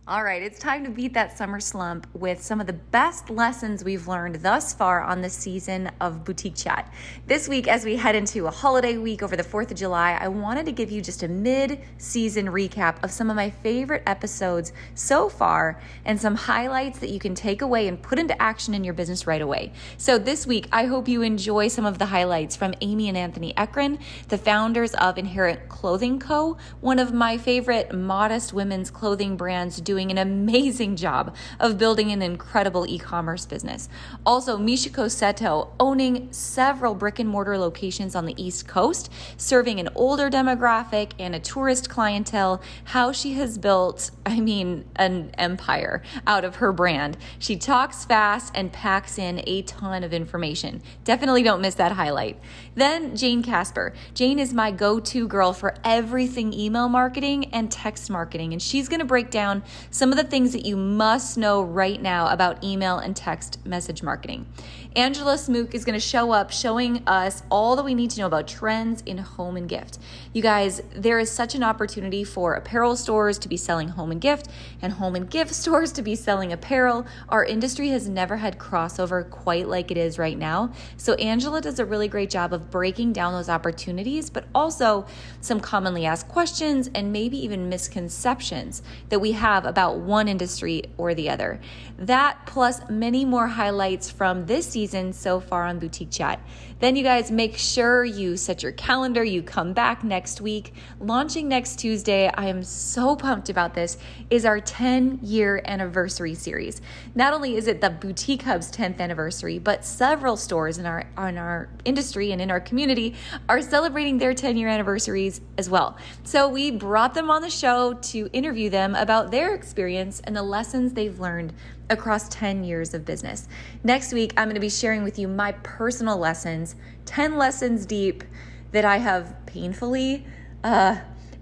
All right, it's time to beat that summer slump with some of the best lessons we've learned thus far on this season of Boutique Chat. This week, as we head into a holiday week over the 4th of July, I wanted to give you just a mid-season recap of some of my favorite episodes so far and some highlights that you can take away and put into action in your business right away. So this week, I hope you enjoy some of the highlights from Amy and Anthony Ekren, the founders of Inherent Clothing Co., one of my favorite modest women's clothing brands doing an amazing job of building an incredible e-commerce business. Also, Michiko Seto owning several brick and mortar locations on the East Coast, serving an older demographic and a tourist clientele, how she has built, an empire out of her brand. She talks fast and packs in a ton of information. Definitely don't miss that highlight. Then Jane Casper. Jane is my go-to girl for everything email marketing and text marketing, and she's going to break down some of the things that you must know right now about email and text message marketing. Angela Smook is going to show up showing us all that we need to know about trends in home and gift. You guys, there is such an opportunity for apparel stores to be selling home and gift and home and gift stores to be selling apparel. Our industry has never had crossover quite like it is right now. So Angela does a really great job of breaking down those opportunities, but also some commonly asked questions and maybe even misconceptions that we have about one industry or the other. That plus many more highlights from this season so far on Boutique Chat. Then you guys make sure you set your calendar, you come back next week. Launching next Tuesday, I am so pumped about this, is our 10-year anniversary series. Not only is it the Boutique Hub's 10th anniversary, but several stores in our industry and in our community are celebrating their 10-year anniversaries as well. So we brought them on the show to interview them about their experience and the lessons they've learned across 10 years of business. Next week, I'm going to be sharing with you my personal lessons, 10 lessons deep that I have painfully,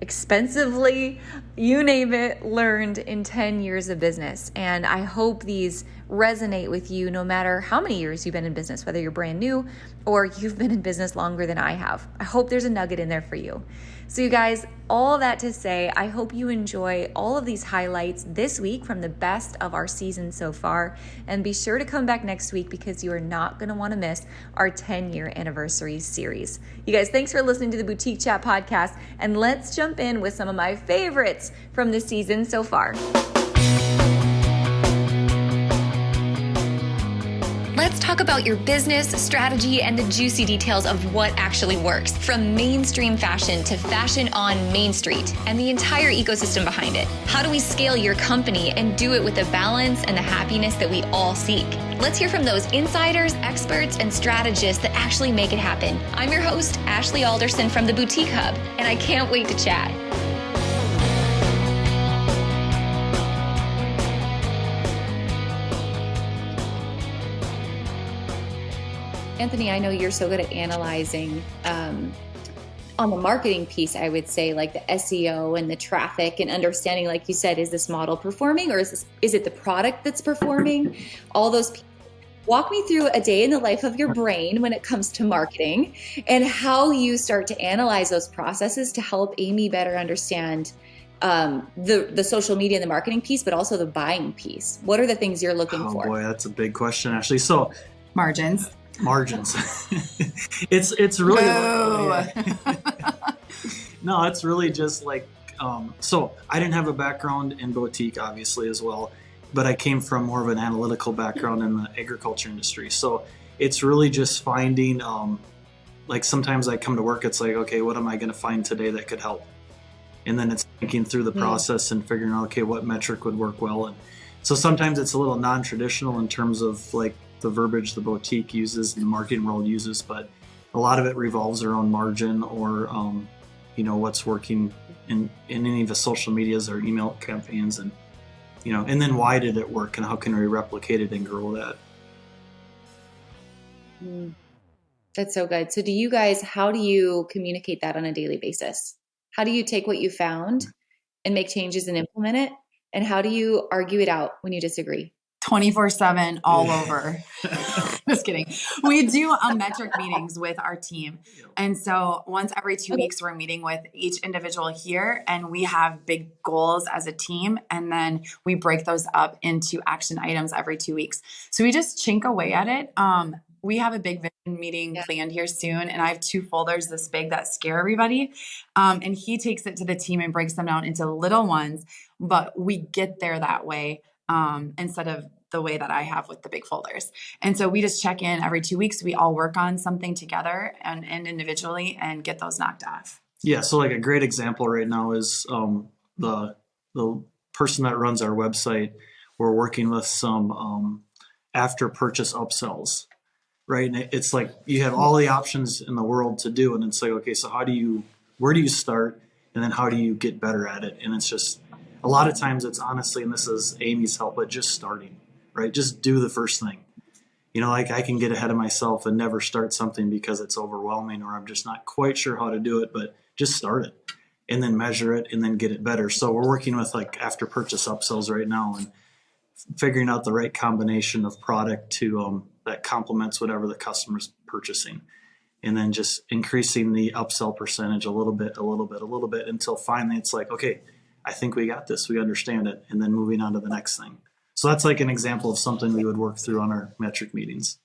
expensively, you name it, learned in 10 years of business. And I hope these resonate with you no matter how many years you've been in business, whether you're brand new or you've been in business longer than I have. I hope there's a nugget in there for you. So you guys, all that to say, I hope you enjoy all of these highlights this week from the best of our season so far. And be sure to come back next week because you are not going to want to miss our 10-year anniversary series. You guys, thanks for listening to the Boutique Chat podcast. And let's jump in with some of my favorites from this season so far. Let's talk about your business, strategy, and the juicy details of what actually works, from mainstream fashion to fashion on Main Street and the entire ecosystem behind it. How do we scale your company and do it with the balance and the happiness that we all seek? Let's hear from those insiders, experts, and strategists that actually make it happen. I'm your host, Ashley Alderson from the Boutique Hub, and I can't wait to chat. Anthony, I know you're so good at analyzing on the marketing piece, I would say, like the SEO and the traffic and understanding, like you said, is this model performing or is it the product that's performing? All those pieces. Walk me through a day in the life of your brain when it comes to marketing and how you start to analyze those processes to help Amy better understand the social media and the marketing piece, but also the buying piece. What are the things you're looking for? Oh boy, that's a big question, Ashley. So Margins. It's really no, it's really just like so I didn't have a background in boutique obviously as well, but I came from more of an analytical background in the agriculture industry. So it's really just finding like sometimes I come to work, it's like, okay, what am I going to find today that could help? And then it's thinking through the process and figuring out, okay, what metric would work well. And so sometimes it's a little non-traditional in terms of like the verbiage the boutique uses and the marketing world uses, but a lot of it revolves around margin or what's working in any of the social medias or email campaigns, and and then why did it work and how can we replicate it and grow that. That's so good. So how do you communicate that on a daily basis? How do you take what you found and make changes and implement it? And how do you argue it out when you disagree? 24/7 all over. Just kidding. We do metric meetings with our team. And so once every 2 weeks, we're meeting with each individual here, and we have big goals as a team. And then we break those up into action items every 2 weeks. So we just chink away at it. We have a big vision meeting planned here soon, and I have 2 folders this big that scare everybody. And he takes it to the team and breaks them down into little ones, but we get there that way instead of the way that I have with the big folders. And so we just check in every 2 weeks. We all work on something together and individually and get those knocked off. Yeah. So like a great example right now is the person that runs our website. We're working with some after purchase upsells, right? And it's like you have all the options in the world to do, and it's like, okay, so where do you start, and then how do you get better at it? And it's just a lot of times it's honestly, and this is Amy's help, but just starting, right? Just do the first thing. Like I can get ahead of myself and never start something because it's overwhelming or I'm just not quite sure how to do it, but just start it and then measure it and then get it better. So we're working with like after purchase upsells right now and figuring out the right combination of product to that complements whatever the customer's purchasing, and then just increasing the upsell percentage a little bit until finally it's like, okay, I think we got this, we understand it, and then moving on to the next thing. So that's like an example of something we would work through on our metric meetings.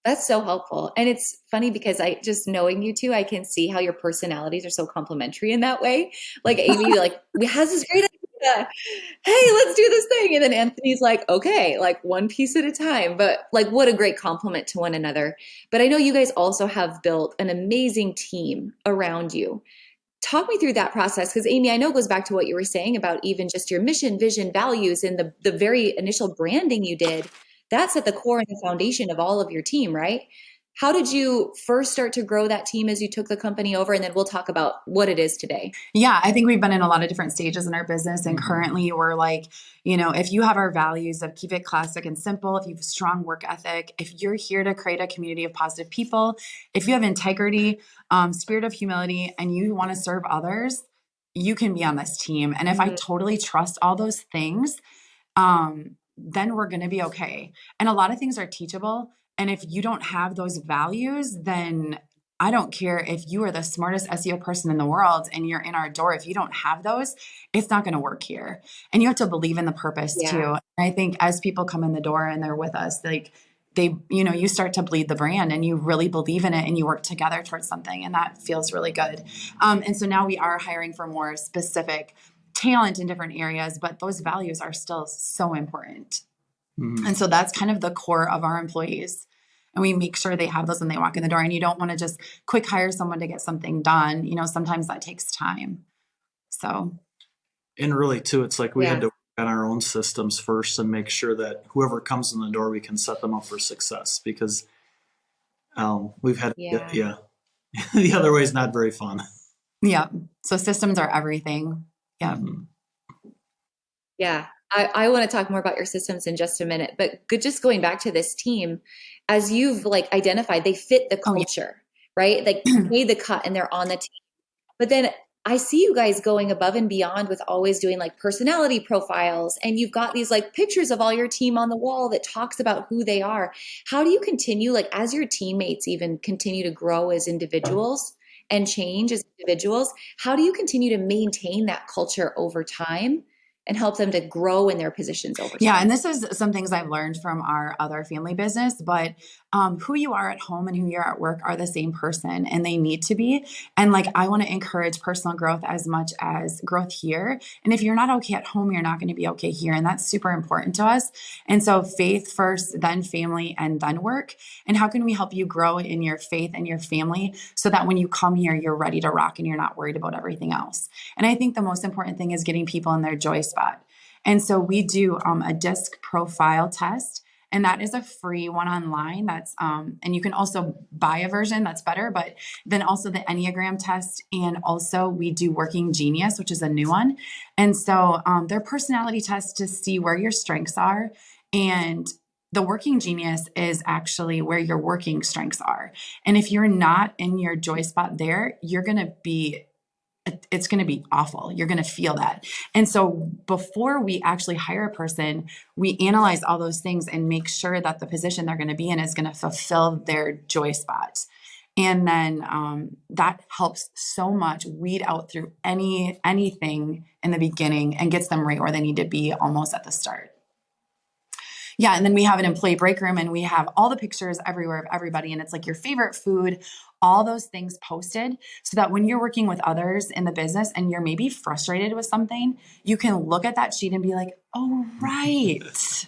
That's so helpful. And it's funny because just knowing you two, I can see how your personalities are so complementary in that way. Like Amy, like, has this great idea. Hey, let's do this thing. And then Anthony's like, okay, like one piece at a time. But like, what a great compliment to one another. But I know you guys also have built an amazing team around you. Talk me through that process. Because Amy, I know it goes back to what you were saying about even just your mission, vision, values, and the very initial branding you did. That's at the core and the foundation of all of your team, right? How did you first start to grow that team as you took the company over? And then we'll talk about what it is today. Yeah, I think we've been in a lot of different stages in our business. And currently we're like, if you have our values of keep it classic and simple, if you have a strong work ethic, if you're here to create a community of positive people, if you have integrity, spirit of humility, and you want to serve others, you can be on this team. And if I totally trust all those things, then we're going to be okay. And a lot of things are teachable. And if you don't have those values, then I don't care if you are the smartest SEO person in the world and you're in our door. If you don't have those, it's not going to work here. And you have to believe in the purpose too. And I think as people come in the door and they're with us, like you start to bleed the brand and you really believe in it and you work together towards something. And that feels really good. And so now we are hiring for more specific talent in different areas, but those values are still so important. And so that's kind of the core of our employees. And we make sure they have those when they walk in the door. And you don't want to just quick hire someone to get something done. Sometimes that takes time. So. And really too, it's like we had to work on our own systems first and make sure that whoever comes in the door, we can set them up for success, because we've had, the other way is not very fun. Yeah. So systems are everything. Yeah. Yeah. I want to talk more about your systems in just a minute, but just going back to this team, as you've like identified, they fit the culture, right? Like made the cut and they're on the team. But then I see you guys going above and beyond with always doing like personality profiles, and you've got these like pictures of all your team on the wall that talks about who they are. How do you continue, like as your teammates even continue to grow as individuals and change as individuals, how do you continue to maintain that culture over time and help them to grow in their positions over time? Yeah. And this is some things I've learned from our other family business, but who you are at home and who you are at work are the same person, and they need to be. And like, I want to encourage personal growth as much as growth here. And if you're not okay at home, you're not going to be okay here. And that's super important to us. And so faith first, then family, and then work. And how can we help you grow in your faith and your family so that when you come here, you're ready to rock and you're not worried about everything else? And I think the most important thing is getting people in their joy spot. And so we do a DISC profile test, and that is a free one online. That's and you can also buy a version, that's better, but then also the Enneagram test. And also we do Working Genius, which is a new one. And so they're personality tests to see where your strengths are. And the Working Genius is actually where your working strengths are. And if you're not in your joy spot there, you're going to be it's going to be awful. You're going to feel that. And so before we actually hire a person, we analyze all those things and make sure that the position they're going to be in is going to fulfill their joy spot. And then that helps so much weed out through anything in the beginning and gets them right where they need to be almost at the start. Yeah. And then we have an employee break room and we have all the pictures everywhere of everybody. And it's like your favorite food, all those things posted so that when you're working with others in the business and you're maybe frustrated with something, you can look at that sheet and be like, oh, right.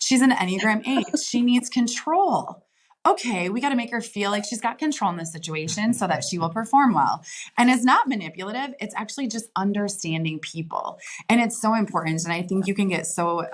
She's an Enneagram 8. She needs control. Okay, we got to make her feel like she's got control in this situation so that she will perform well. And it's not manipulative. It's actually just understanding people. And it's so important. And I think you can get so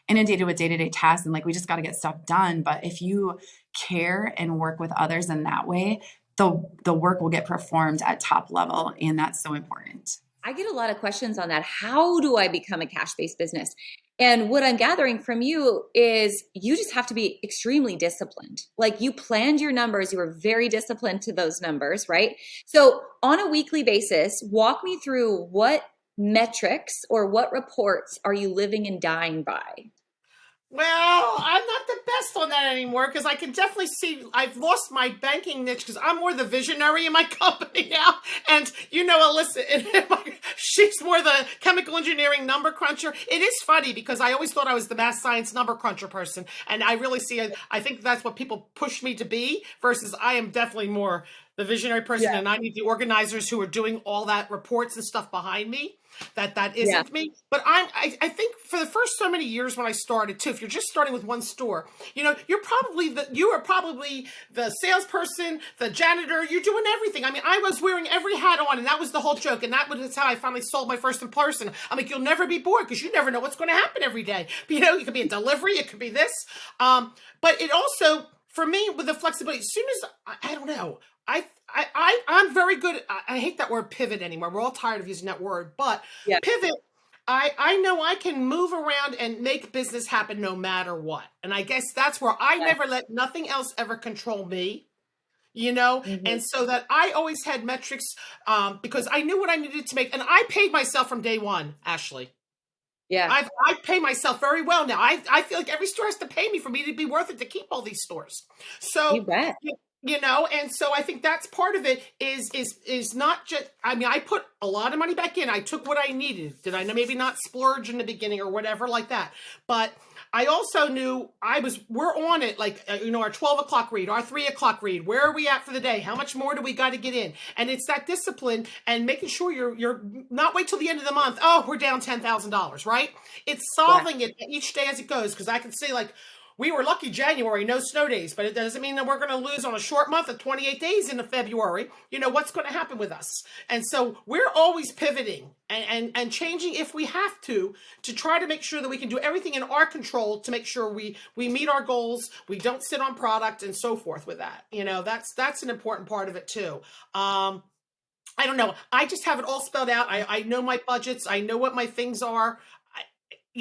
inundated with day-to-day tasks and like, we just got to get stuff done. But if you care and work with others in that way, the work will get performed at top level. And that's so important. I get a lot of questions on that. How do I become a cash-based business? And what I'm gathering from you is you just have to be extremely disciplined. Like you planned your numbers, you were very disciplined to those numbers, right? So on a weekly basis, walk me through what metrics or what reports are you living and dying by? Well, I'm not the best on that anymore because I can definitely see I've lost my banking niche because I'm more the visionary in my company now. And Alyssa, she's more the chemical engineering number cruncher. It is funny because I always thought I was the math science number cruncher person. And I really see it. I think that's what people push me to be versus I am definitely more the visionary person. Yeah. And I need the organizers who are doing all that reports and stuff behind me. That isn't me. But I think for the first so many years when I started too, if you're just starting with one store, you are probably the salesperson, the janitor, you're doing everything. I mean, I was wearing every hat on and that was the whole joke. And that was how I finally sold my first in person. I'm like, you'll never be bored because you never know what's going to happen every day. But, it could be a delivery, it could be this. But it also, for me, with the flexibility, as soon as, I don't know, I'm very good. I hate that word pivot anymore. We're all tired of using that word, but pivot, I know I can move around and make business happen no matter what. And I guess that's where I never let nothing else ever control me, Mm-hmm. And so that I always had metrics because I knew what I needed to make. And I paid myself from day one, Ashley. Yeah, I pay myself very well now. I feel like every store has to pay me for me to be worth it to keep all these stores. So you bet. And so I think that's part of it is not just, I mean, I put a lot of money back in. I took what I needed. Did I maybe not splurge in the beginning or whatever like that? But I also knew we're on it. Like, our 12 o'clock read, our 3 o'clock read, where are we at for the day? How much more do we got to get in? And it's that discipline and making sure you're not wait till the end of the month. Oh, we're down $10,000, right? It's solving it each day as it goes. Cause I can say like, we were lucky January, no snow days, but it doesn't mean that we're going to lose on a short month of 28 days into February. What's going to happen with us? And so we're always pivoting and changing if we have to try to make sure that we can do everything in our control to make sure we meet our goals. We don't sit on product and so forth with that. That's an important part of it too. I don't know. I just have it all spelled out. I know my budgets. I know what my things are.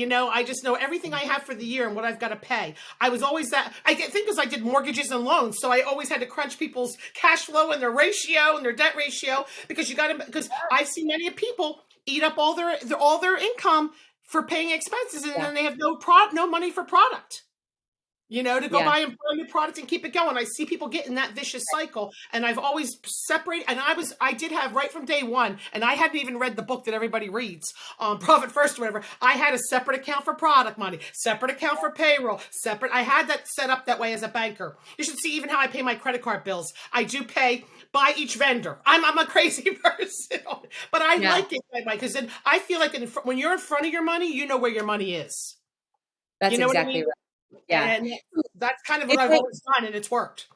I just know everything I have for the year and what I've got to pay. I was always I think because I did mortgages and loans. So I always had to crunch people's cash flow and their ratio and their debt ratio because because I've seen many people eat up all their income for paying expenses and then they have no money for product. To go buy and buy a new product and keep it going. I see people get in that vicious cycle, and I've always separated. And I did have right from day one, and I hadn't even read the book that everybody reads, Profit First or whatever. I had a separate account for product money, separate account for payroll, separate. I had that set up that way as a banker. You should see even how I pay my credit card bills. I do pay by each vendor. I'm a crazy person, but I like it that way because then I feel like when you're in front of your money, you know where your money is. That's exactly right. Yeah. And that's kind of what I've always done, and it's worked.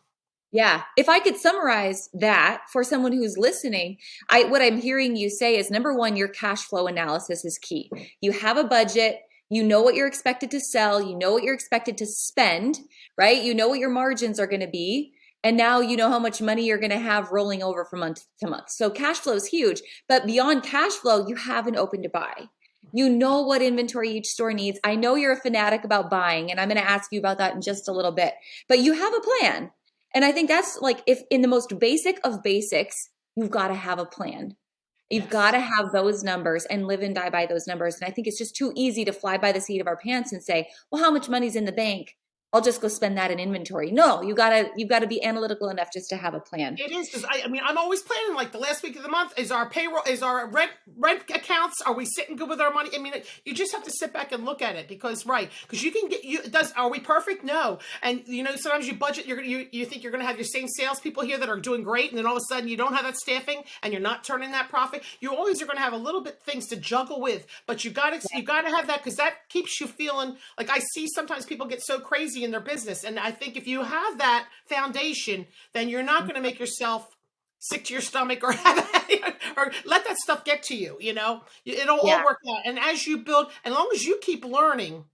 Yeah. If I could summarize that for someone who's listening, what I'm hearing you say is number one, your cash flow analysis is key. You have a budget. You know what you're expected to sell. You know what you're expected to spend, right? You know what your margins are going to be. And now you know how much money you're going to have rolling over from month to month. So cash flow is huge. But beyond cash flow, you have an open to buy. You know what inventory each store needs. I know you're a fanatic about buying, and I'm going to ask you about that in just a little bit. But you have a plan. And I think that's like if in the most basic of basics, you've got to have a plan. You've got to have those numbers and live and die by those numbers. And I think it's just too easy to fly by the seat of our pants and say, well, how much money's in the bank? I'll just go spend that in inventory. No, you've got to be analytical enough just to have a plan. It is, because I mean, I'm always planning, like the last week of the month, is our payroll, is our rent accounts, are we sitting good with our money? I mean, you just have to sit back and look at it, because you can get, are we perfect? No. And sometimes you budget, you think you're going to have your same salespeople here that are doing great, and then all of a sudden you don't have that staffing and you're not turning that profit. You always are going to have a little bit things to juggle with, but you got to have that, because that keeps you feeling like, I see sometimes people get so crazy in their business. And I think if you have that foundation, then you're not going to make yourself sick to your stomach or or let that stuff get to you. It'll all work out. And as you build, as long as you keep learning,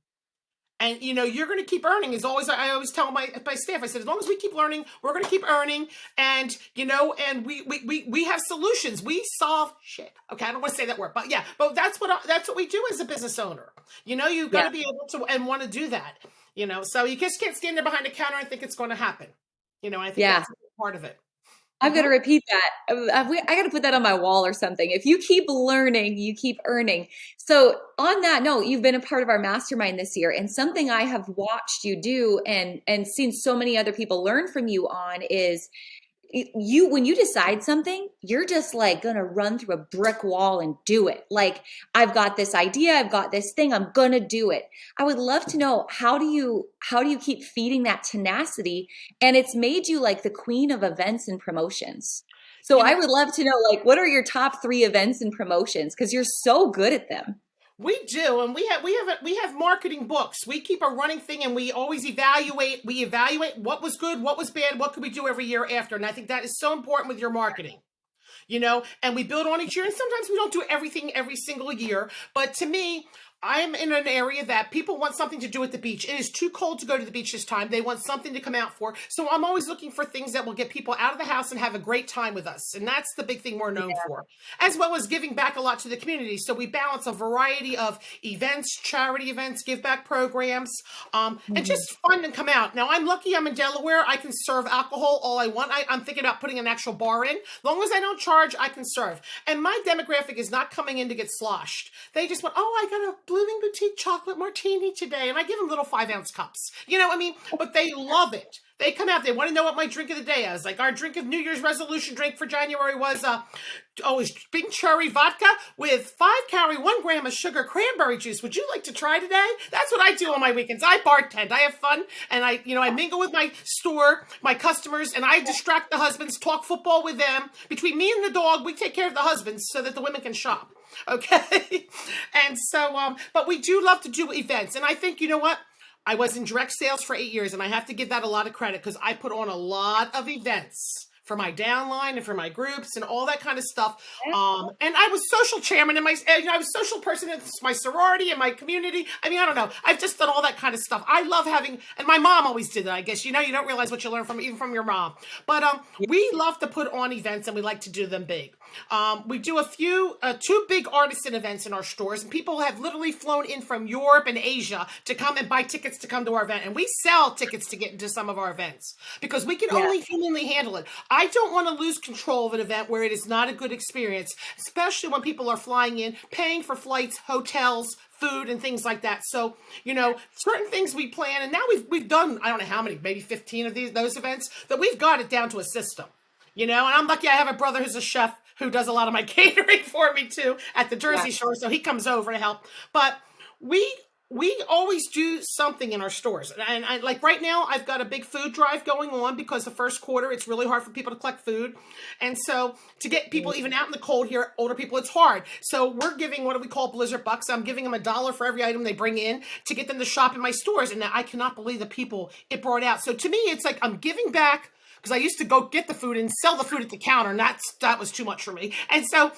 and you're going to keep earning. Is always, I always tell my staff, I said, as long as we keep learning, we're going to keep earning. And and we have solutions. We solve shit. Okay, I don't want to say that word, but that's what we do as a business owner. You've got to be able to and want to do that. So you just can't stand there behind the counter and think it's going to happen. I think that's part of it. I've got to repeat that. I got to put that on my wall or something. If you keep learning, you keep earning. So on that note, you've been a part of our mastermind this year, and something I have watched you do and seen so many other people learn from you on is when you decide something, you're just like going to run through a brick wall and do it. Like, I've got this idea, I've got this thing, I'm going to do it. I would love to know, how do you keep feeding that tenacity? And it's made you like the queen of events and promotions. So I would love to know, like, what are your top 3 events and promotions? Because you're so good at them. We do, and we have marketing books. We keep a running thing, and we always evaluate. We evaluate what was good, what was bad, what could we do every year after. And I think that is so important with your marketing. And we build on each year. And sometimes we don't do everything every single year. But to me, I'm in an area that people want something to do at the beach. It is too cold to go to the beach this time. They want something to come out for. So I'm always looking for things that will get people out of the house and have a great time with us. And that's the big thing we're known for, as well as giving back a lot to the community. So we balance a variety of events, charity events, give back programs, and just fun and come out. Now, I'm lucky I'm in Delaware. I can serve alcohol all I want. I'm thinking about putting an actual bar in. As long as I don't charge, I can serve. And my demographic is not coming in to get sloshed. They just want, I got a Blooming Boutique chocolate martini today. And I give them little 5-ounce cups. But they love it. They come out, they want to know what my drink of the day is. Like, our drink of New Year's resolution drink for January was pink cherry vodka with 5 calorie, 1 gram of sugar cranberry juice. Would you like to try today? That's what I do on my weekends. I bartend. I have fun. And I mingle with my store, my customers, and I distract the husbands, talk football with them. Between me and the dog, we take care of the husbands so that the women can shop. Okay. And so, but we do love to do events. And I think, I was in direct sales for 8 years, and I have to give that a lot of credit, because I put on a lot of events for my downline and for my groups and all that kind of stuff. And I was social chairman in I was social person in my sorority and my community. I mean, I don't know. I've just done all that kind of stuff. I love having, and my mom always did that, I guess. You don't realize what you learn even from your mom. But we love to put on events, and we like to do them big. We do 2 big artisan events in our stores, and people have literally flown in from Europe and Asia to come and buy tickets to come to our event. And we sell tickets to get into some of our events, because we can only humanly handle it. I don't want to lose control of an event where it is not a good experience, especially when people are flying in, paying for flights, hotels, food, and things like that. So, certain things we plan, and now we've done, I don't know how many, maybe 15 of those events, that we've got it down to a system. And I'm lucky I have a brother who's a chef who does a lot of my catering for me too at the Jersey Shore. So he comes over to help. But we always do something in our stores. And I, like right now, I've got a big food drive going on, because the first quarter, it's really hard for people to collect food. And so to get people even out in the cold here, older people, it's hard. So we're giving what we call Blizzard Bucks. I'm giving them $1 for every item they bring in to get them to shop in my stores. And I cannot believe the people it brought out. So to me, it's like I'm giving back, because I used to go get the food and sell the food at the counter, and that was too much for me. And so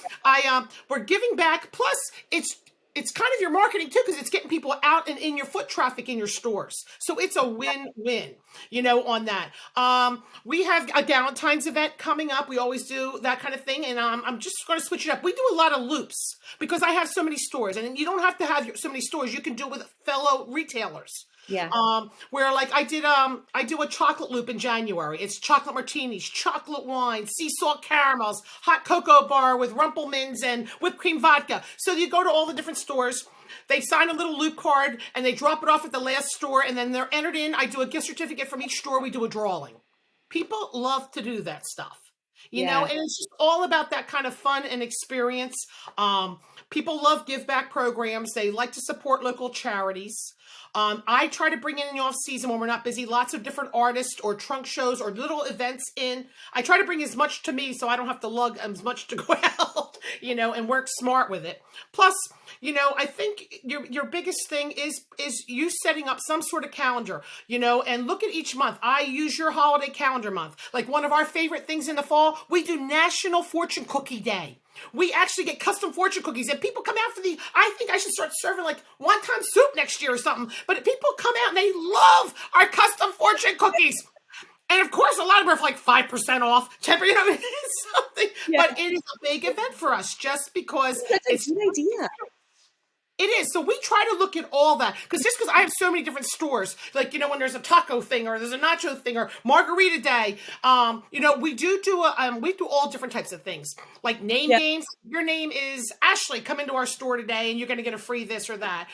we're giving back. Plus, it's kind of your marketing too, because it's getting people out and in your foot traffic in your stores. So it's a win-win, on that. We have a Valentine's event coming up. We always do that kind of thing. And I'm just going to switch it up. We do a lot of loops, because I have so many stores, and you don't have to have so many stores. You can do it with fellow retailers. Yeah. Where like I do a chocolate loop in January. It's chocolate martinis, chocolate wine, sea salt caramels, hot cocoa bar with Rumpelmans and whipped cream vodka. So you go to all the different stores, they sign a little loop card and they drop it off at the last store, and then they're entered in. I do a gift certificate from each store. We do a drawing. People love to do that stuff. You know, Yeah. and it's just all about that kind of fun and experience. People love give back programs. They like to support local charities. I try to bring in the off season when we're not busy, lots of different artists or trunk shows or little events in. I try to bring as much to me so I don't have to lug as much to go out, you know, and work smart with it. Plus, you know, I think your biggest thing is you setting up some sort of calendar, you know, and look at each month. I use your holiday calendar month. Like one of our favorite things in the fall, we do National Fortune Cookie Day. We actually get custom fortune cookies, and people come out for I think I should start serving like wonton soup next year or something. But people come out and they love our custom fortune cookies. And of course, a lot of them are like 5% off, 10%, you know, it's something. Yeah. But it is a big event for us just because That's a it's good idea. it is. So we try to look at all that because I have so many different stores, like, you know, when there's a taco thing or there's a nacho thing or margarita day, you know, we do all different types of things like name games. Your name is Ashley. Come into our store today and you're going to get a free this or that.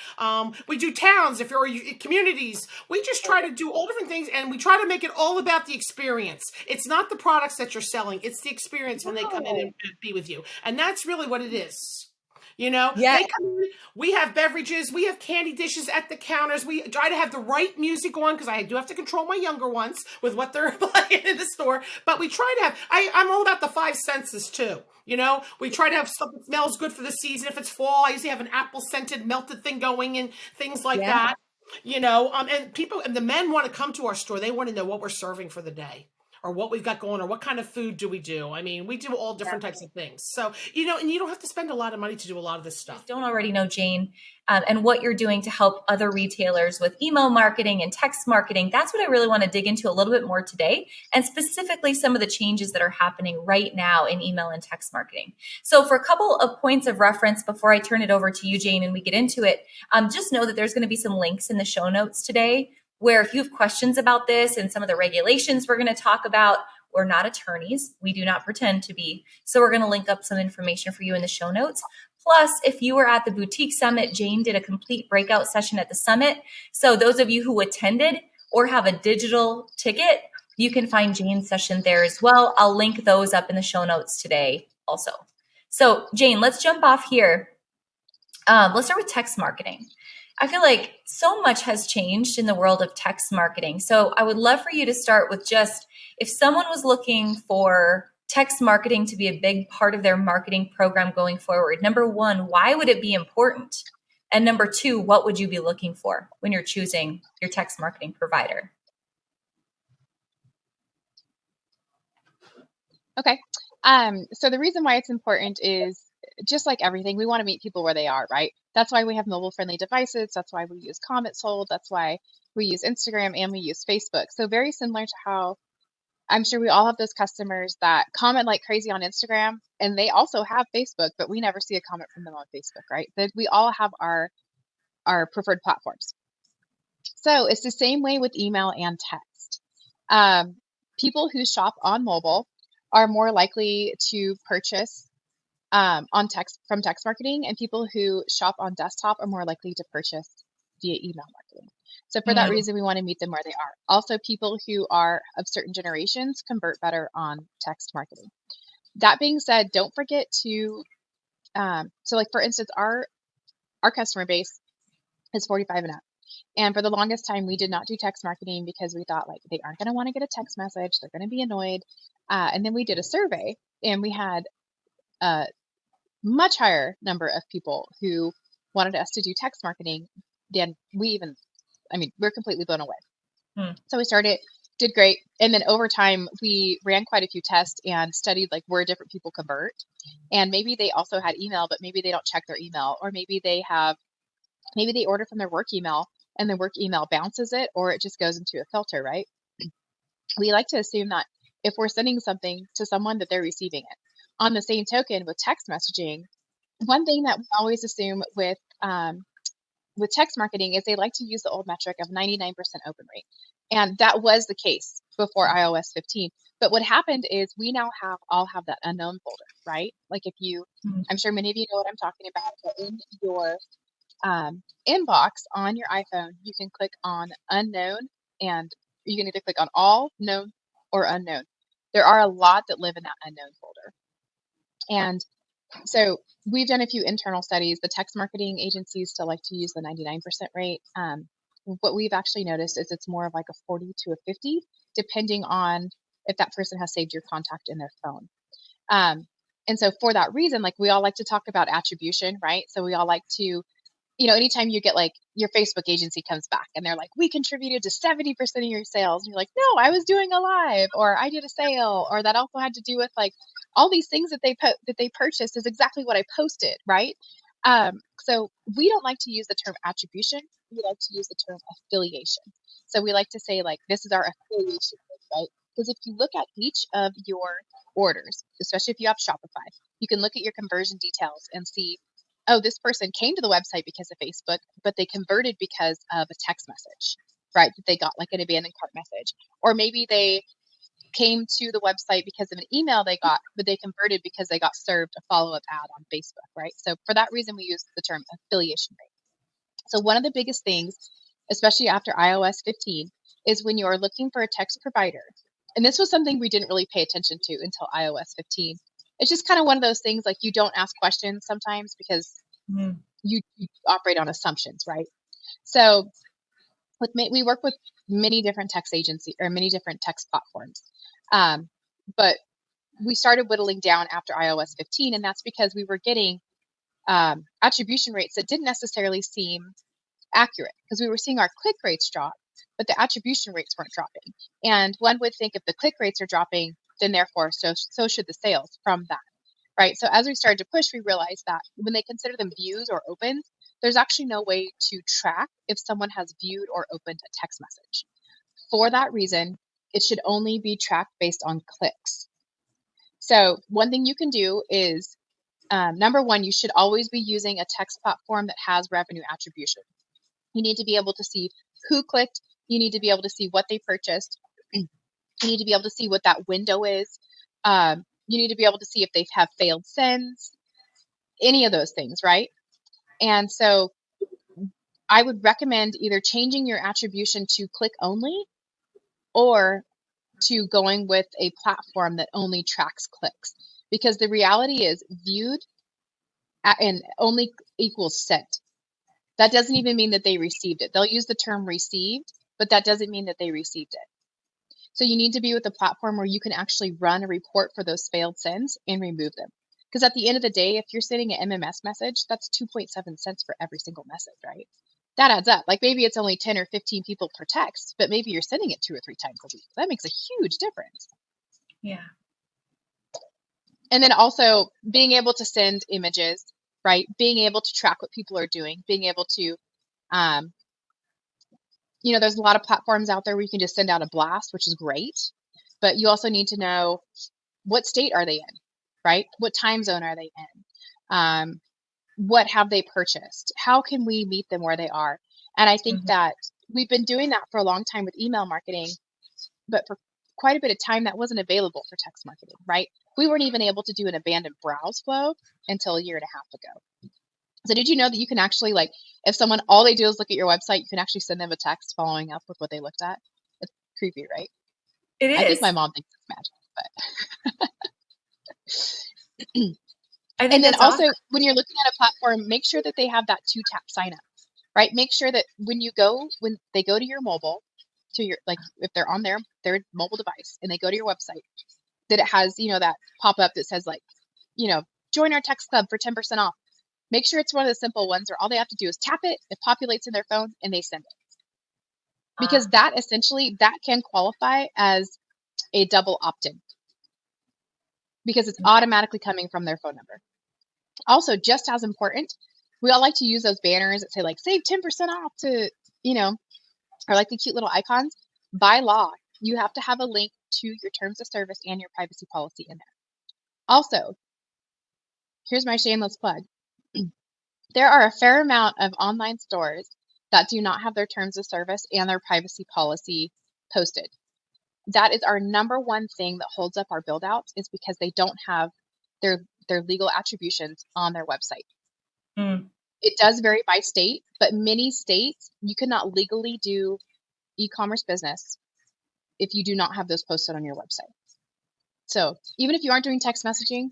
We do towns. If you're communities, we just try to do all different things, and we try to make it all about the experience. It's not the products that you're selling. It's the experience when they come in and be with you. And that's really what it is. You know, Yeah. they come in, we have beverages, we have candy dishes at the counters. We try to have the right music on because I do have to control my younger ones with what they're playing in the store. But we try to have, I'm all about the five senses too. You know, we try to have stuff that smells good for the season. If it's fall, I usually have an apple scented melted thing going and things like that. You know, and the men want to come to our store. They want to know what we're serving for the day, or what we've got going, or what kind of food do we do. I mean, we do all different types of things. So, you know, and you don't have to spend a lot of money to do a lot of this stuff. Don't already know, Jane, and what you're doing to help other retailers with email marketing and text marketing. That's what I really want to dig into a little bit more today, and specifically some of the changes that are happening right now in email and text marketing. So for a couple of points of reference before I turn it over to you, Jane, and we get into it, just know that there's going to be some links in the show notes today where if you have questions about this and some of the regulations we're going to talk about, we're not attorneys. We do not pretend to be. So we're going to link up some information for you in the show notes. Plus, if you were at the Boutique Summit, Jane did a complete breakout session at the summit. So those of you who attended or have a digital ticket, you can find Jane's session there as well. I'll link those up in the show notes today also. So Jane, let's jump off here. Let's start with text marketing. I feel like so much has changed in the world of text marketing. So I would love for you to start with just, if someone was looking for text marketing to be a big part of their marketing program going forward, number one, why would it be important? And number two, what would you be looking for when you're choosing your text marketing provider? Okay. So the reason why it's important is just like everything, we want to meet people where they are, right? That's why we have mobile friendly devices. That's why we use Comments Hold. That's why we use Instagram and we use Facebook. So very similar to how I'm sure we all have those customers that comment like crazy on Instagram, and they also have Facebook, but we never see a comment from them on Facebook, right? That we all have our preferred platforms. So it's the same way with email and text. People who shop on mobile are more likely to purchase on text from text marketing, and people who shop on desktop are more likely to purchase via email marketing. So for that reason, we want to meet them where they are. Also, people who are of certain generations convert better on text marketing. That being said, don't forget to, so like for instance, our customer base is 45 and up. And for the longest time, we did not do text marketing because we thought like they aren't going to want to get a text message. They're going to be annoyed. And then we did a survey, and we had a much higher number of people who wanted us to do text marketing than we're completely blown away. So we did great. And then over time, we ran quite a few tests and studied like where different people convert. And maybe they also had email, but maybe they don't check their email, or maybe they order from their work email and the work email bounces it, or it just goes into a filter, right? We like to assume that if we're sending something to someone, that they're receiving it. On the same token, with text messaging, one thing that we always assume with with text marketing is they like to use the old metric of 99% open rate. And that was the case before iOS 15. But what happened is we now all have that unknown folder, right? Like if you, I'm sure many of you know what I'm talking about, but in your inbox on your iPhone, you can click on unknown, and you can either click on all, known, or unknown. There are a lot that live in that unknown folder. And so we've done a few internal studies. The text marketing agencies still like to use the 99% rate. What we've actually noticed is it's more of like a 40 to a 50, depending on if that person has saved your contact in their phone. And so for that reason, like we all like to talk about attribution, right? So we all like to, anytime you get like your Facebook agency comes back and they're like, we contributed to 70% of your sales. And you're like, no, I was doing a live, or I did a sale, or that also had to do with like all these things that they purchased is exactly what I posted, right? So we don't like to use the term attribution. We like to use the term affiliation. So we like to say like, this is our affiliation, right? Because if you look at each of your orders, especially if you have Shopify, you can look at your conversion details and see, oh, this person came to the website because of Facebook, but they converted because of a text message, right? That they got like an abandoned cart message. Or maybe they came to the website because of an email they got, but they converted because they got served a follow-up ad on Facebook, right? So for that reason, we use the term affiliation rate. So one of the biggest things, especially after iOS 15, is when you are looking for a text provider. And this was something we didn't really pay attention to until iOS 15. It's just kind of one of those things like you don't ask questions sometimes because you operate on assumptions, right? So we work with many different text agencies or many different text platforms. But we started whittling down after iOS 15, and that's because we were getting attribution rates that didn't necessarily seem accurate because we were seeing our click rates drop, but the attribution rates weren't dropping. And one would think if the click rates are dropping, then therefore so should the sales from that, right? So as we started to push, we realized that when they consider them views or opens, there's actually no way to track if someone has viewed or opened a text message. For that reason, it should only be tracked based on clicks. So one thing you can do is, number one, you should always be using a text platform that has revenue attribution. You need to be able to see who clicked. You need to be able to see what they purchased. You need to be able to see what that window is. You need to be able to see if they have failed sends, any of those things, right? And so I would recommend either changing your attribution to click only or to going with a platform that only tracks clicks. Because the reality is viewed and only equals sent. That doesn't even mean that they received it. They'll use the term received, but that doesn't mean that they received it. So you need to be with a platform where you can actually run a report for those failed sends and remove them. Because at the end of the day, if you're sending an MMS message, that's 2.7 cents for every single message, right? That adds up. Like maybe it's only 10 or 15 people per text, but maybe you're sending it 2 or 3 times a week. That makes a huge difference. Yeah. And then also being able to send images, right? Being able to track what people are doing, being able to, there's a lot of platforms out there where you can just send out a blast, which is great, but you also need to know what state are they in, right? What time zone are they in? What have they purchased? How can we meet them where they are? And I think that we've been doing that for a long time with email marketing, but for quite a bit of time that wasn't available for text marketing, right? We weren't even able to do an abandoned browse flow until a year and a half ago. So did you know that you can actually, like, if someone, all they do is look at your website, you can actually send them a text following up with what they looked at? It's creepy, right? It is. I think my mom thinks it's magic, but. And then also, when you're looking at a platform, make sure that they have that 2-tap sign up, right? Make sure that when they go to your mobile, if they're on their mobile device and they go to your website, that it has, that pop up that says like, join our text club for 10% off. Make sure it's one of the simple ones where all they have to do is tap it, it populates in their phone, and they send it. Because that can qualify as a double opt-in because it's automatically coming from their phone number. Also, just as important, we all like to use those banners that say like save 10% off to, or like the cute little icons. By law, you have to have a link to your terms of service and your privacy policy in there. Also, here's my shameless plug. There are a fair amount of online stores that do not have their terms of service and their privacy policy posted. That is our number one thing that holds up our build outs, is because they don't have their legal attributions on their website. Mm. It does vary by state, but many states, you could not legally do e-commerce business if you do not have those posted on your website. So even if you aren't doing text messaging,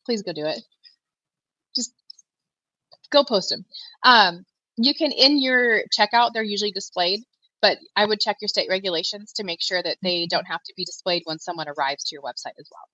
please go do it. Just go post them. You can, in your checkout, they're usually displayed, but I would check your state regulations to make sure that they don't have to be displayed when someone arrives to your website as well.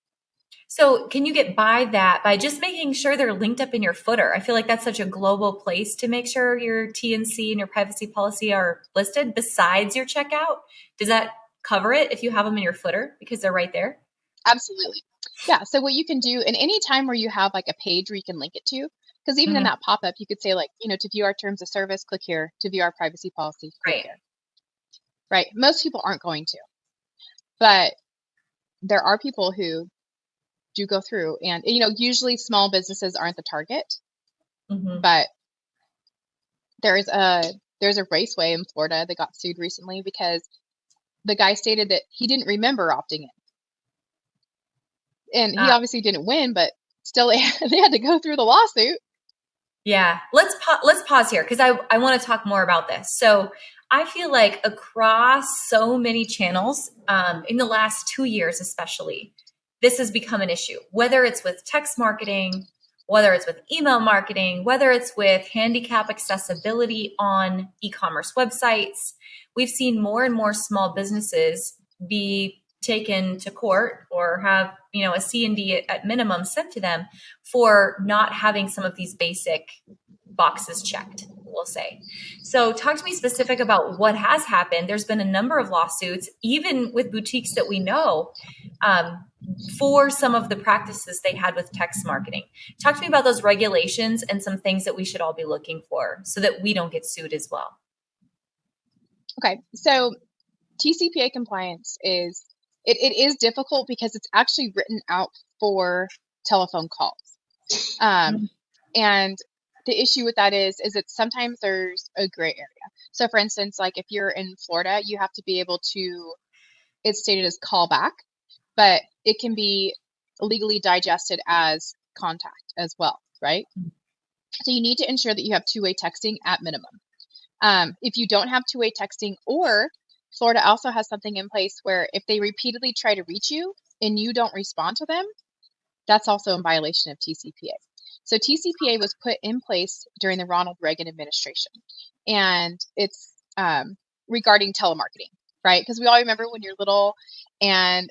So can you get by that by just making sure they're linked up in your footer? I feel like that's such a global place to make sure your TNC and your privacy policy are listed besides your checkout. Does that cover it if you have them in your footer because they're right there? Absolutely. Yeah. So what you can do, and any time where you have like a page where you can link it to, because even in that pop-up, you could say like, to view our terms of service, click here. To view our privacy policy, click Right. here. Right. Most people aren't going to, but there are people who do go through, and usually small businesses aren't the target, but there's a raceway in Florida that got sued recently because the guy stated that he didn't remember opting in. And he obviously didn't win, but still they had to go through the lawsuit. Yeah. Let's pause here because I want to talk more about this. So I feel like across so many channels, in the last 2 years especially, this has become an issue, whether it's with text marketing, whether it's with email marketing, whether it's with handicap accessibility on e-commerce websites. We've seen more and more small businesses be taken to court or have, a C&D at minimum sent to them for not having some of these basic boxes checked, we'll say. So talk to me specific about what has happened. There's been a number of lawsuits, even with boutiques that we know, for some of the practices they had with text marketing. Talk to me about those regulations and some things that we should all be looking for so that we don't get sued as well. Okay. So TCPA compliance is difficult because it's actually written out for telephone calls. And the issue with that is that sometimes there's a gray area. So for instance, like if you're in Florida, you have to be able to, it's stated as callback, but it can be legally digested as contact as well, right? So you need to ensure that you have two-way texting at minimum. If you don't have two-way texting, or Florida also has something in place where if they repeatedly try to reach you and you don't respond to them, that's also in violation of TCPA. So TCPA was put in place during the Ronald Reagan administration, and it's regarding telemarketing, right? Because we all remember when you're little and,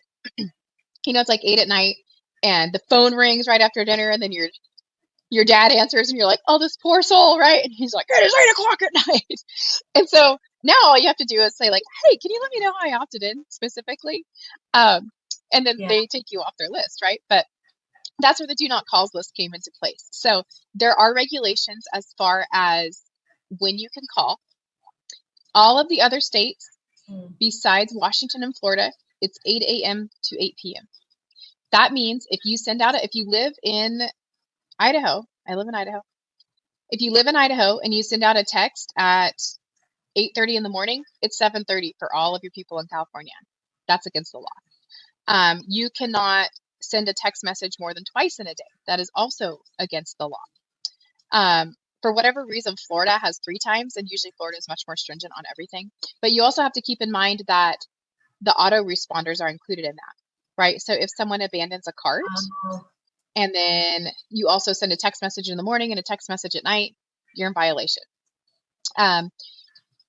it's like 8 p.m. and the phone rings right after dinner, and then your dad answers and you're like, oh, this poor soul, right? And he's like, it is 8 p.m. at night. And so now all you have to do is say like, hey, can you let me know how I opted in specifically? And then they take you off their list, right? But that's where the do not calls list came into place. So there are regulations as far as when you can call. All of the other states, besides Washington and Florida, it's 8 a.m. to 8 p.m. That means if you live in Idaho, I live in Idaho. If you live in Idaho and you send out a text at 8:30 in the morning, it's 7:30 for all of your people in California. That's against the law. You cannot send a text message more than twice in a day. That is also against the law. For whatever reason, Florida has 3 times, and usually Florida is much more stringent on everything. But you also have to keep in mind that the auto responders are included in that, right? So if someone abandons a cart, and then you also send a text message in the morning and a text message at night, you're in violation. And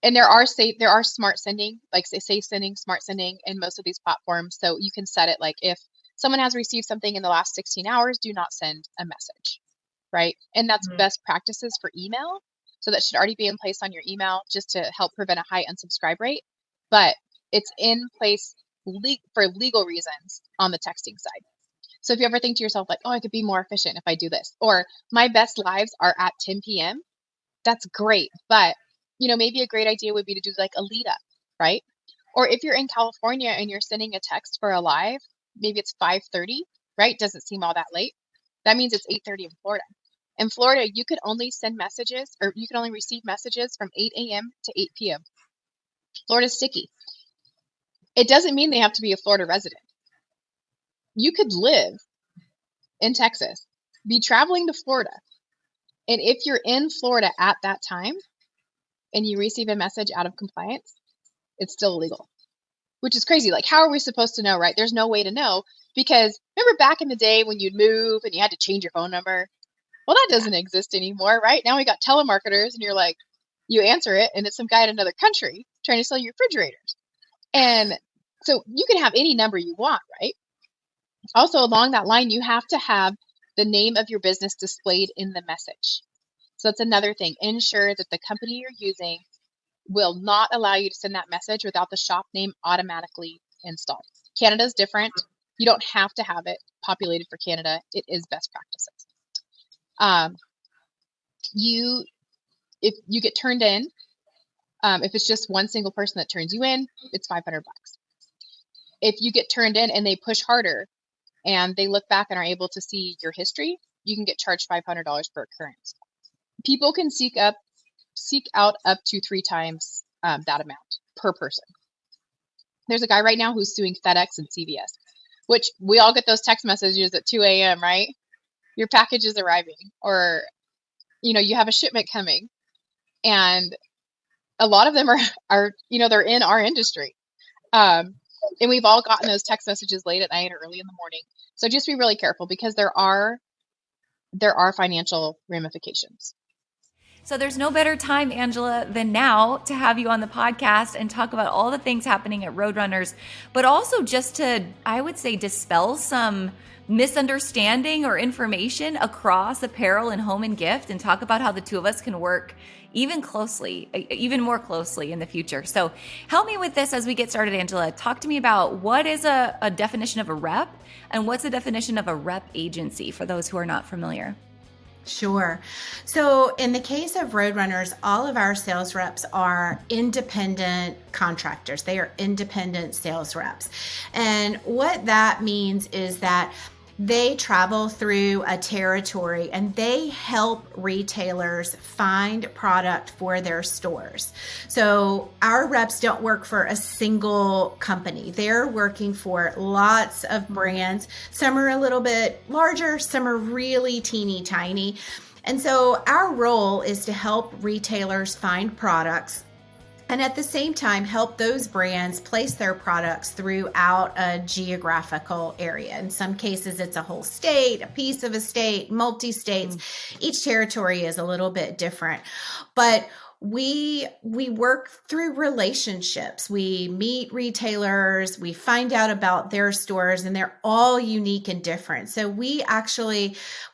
there are smart sending, like safe sending, smart sending in most of these platforms. So you can set it like if someone has received something in the last 16 hours, do not send a message, right? And that's best practices for email. So that should already be in place on your email just to help prevent a high unsubscribe rate. But it's in place for legal reasons on the texting side. So if you ever think to yourself like, oh, I could be more efficient if I do this, or my best lives are at 10 p.m., that's great. But, maybe a great idea would be to do like a lead up, right? Or if you're in California and you're sending a text for a live, maybe it's 5:30, right? Doesn't seem all that late. That means it's 8:30 in Florida. In Florida, you could only send messages, or you can only receive messages from 8 a.m. to 8 p.m. Florida's sticky. It doesn't mean they have to be a Florida resident. You could live in Texas, be traveling to Florida, and if you're in Florida at that time and you receive a message out of compliance, it's still illegal, which is crazy. Like, how are we supposed to know, right? There's no way to know, because remember back in the day when you'd move and you had to change your phone number? Well, that doesn't exist anymore, right? Now we got telemarketers, and you're like, you answer it, and it's some guy in another country trying to sell you refrigerators. And so you can have any number you want, right? Also, along that line, you have to have the name of your business displayed in the message. So that's another thing. Ensure that the company you're using will not allow you to send that message without the shop name automatically installed. Canada's different. You don't have to have it populated for Canada. It is best practices. If you get turned in, if it's just one single person that turns you in, it's $500. If you get turned in and they push harder and they look back and are able to see your history, you can get charged $500 per occurrence. People can seek out up to 3 times that amount per person. There's a guy right now who's suing FedEx and CVS, which we all get those text messages at 2 a.m., right? Your package is arriving, or you have a shipment coming, and a lot of them are they're in our industry, and we've all gotten those text messages late at night or early in the morning. So just be really careful, because there are financial ramifications. So there's no better time, Angela, than now to have you on the podcast and talk about all the things happening at Roadrunners, but also just to, I would say, dispel some misunderstanding or information across apparel and home and gift, and talk about how the two of us can work even more closely in the future. So help me with this as we get started, Angela. Talk to me about what is a definition of a rep, and what's the definition of a rep agency for those who are not familiar. Sure. So in the case of Roadrunners, all of our sales reps are independent contractors. They are independent sales reps. And what that means is that they travel through a territory and they help retailers find product for their stores. So our reps don't work for a single company. They're working for lots of brands. Some are a little bit larger, some are really teeny tiny. And so our role is to help retailers find products, and at the same time, help those brands place their products throughout a geographical area. In some cases, it's a whole state, a piece of a state, multi-states. Each territory is a little bit different. But we work through relationships. We meet retailers, we find out about their stores, and they're all unique and different. So we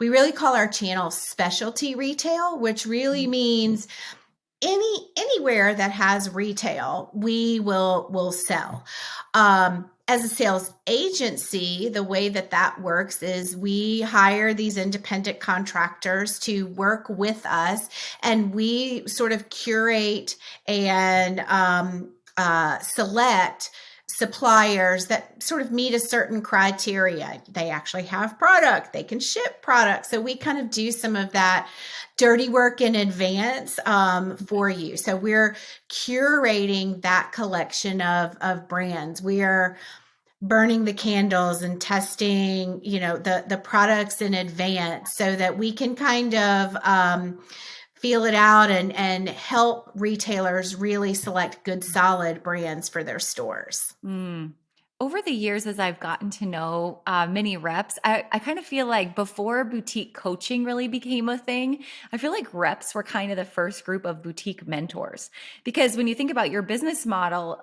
really call our channel specialty retail, which really means anywhere that has retail, we will sell. As a sales agency, the way that works is we hire these independent contractors to work with us, and we sort of curate and select suppliers that sort of meet a certain criteria. They actually have product, they can ship product. So we kind of do some of that dirty work in advance for you. So we're curating that collection of brands. We are burning the candles and testing, the products in advance so that we can kind of feel it out and help retailers really select good, solid brands for their stores. Over the years, as I've gotten to know many reps, I kind of feel like before boutique coaching really became a thing, I feel like reps were kind of the first group of boutique mentors. Because when you think about your business model,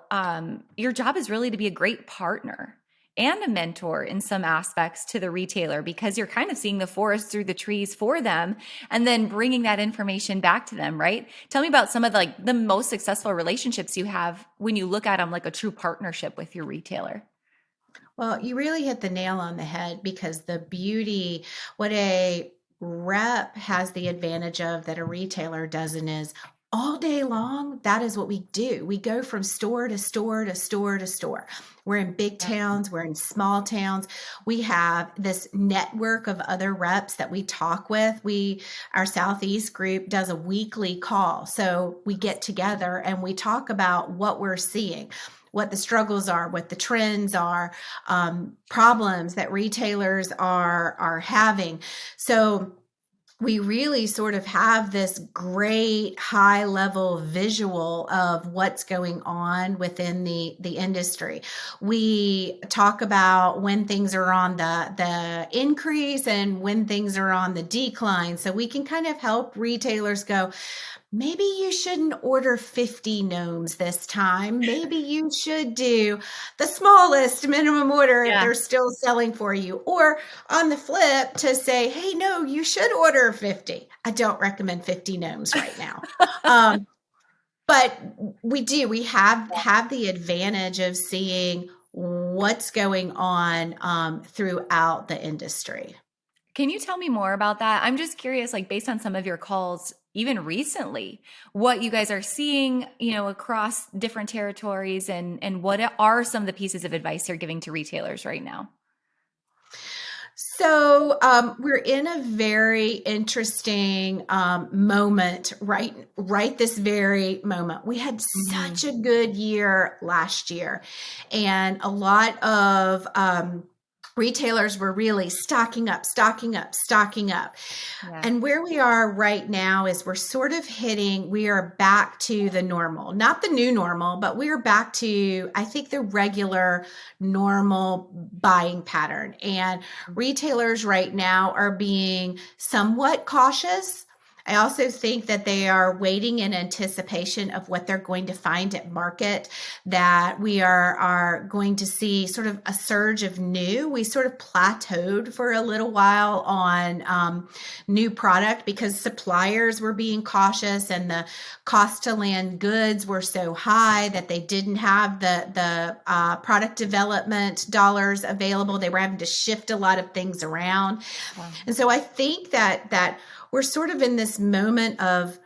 your job is really to be a great partner and a mentor in some aspects to the retailer, because you're kind of seeing the forest through the trees for them and then bringing that information back to them, right? Tell me about some of the most successful relationships you have when you look at them like a true partnership with your retailer. Well, you really hit the nail on the head, because what a rep has the advantage of that a retailer doesn't is all day long, that is what we do. We go from store to store to store to store. We're in big towns, we're in small towns. We have this network of other reps that we talk with. Our Southeast group does a weekly call. So we get together and we talk about what we're seeing, what the struggles are, what the trends are, problems that retailers are having. So we really sort of have this great high level visual of what's going on within the industry. We talk about when things are on the increase and when things are on the decline. So we can kind of help retailers go, maybe you shouldn't order 50 gnomes this time. Maybe you should do the smallest minimum order if they're still selling for you. Or on the flip, to say, hey, no, you should order 50. I don't recommend 50 gnomes right now. But we have the advantage of seeing what's going on throughout the industry. Can you tell me more about that? I'm just curious, like based on some of your calls, even recently, what you guys are seeing, across different territories, and what are some of the pieces of advice you're giving to retailers right now? So we're in a very interesting moment, right this very moment. We had such a good year last year, and a lot of retailers were really stocking up. Yeah. And where we are right now is we are back to the normal, not the new normal, but we are back to, I think, the regular normal buying pattern. And retailers right now are being somewhat cautious. I also think that they are waiting in anticipation of what they're going to find at market, that we are going to see sort of a surge of new. We sort of plateaued for a little while on new product because suppliers were being cautious and the cost to land goods were so high that they didn't have the product development dollars available. They were having to shift a lot of things around. Wow. And so I think that we're sort of in this moment of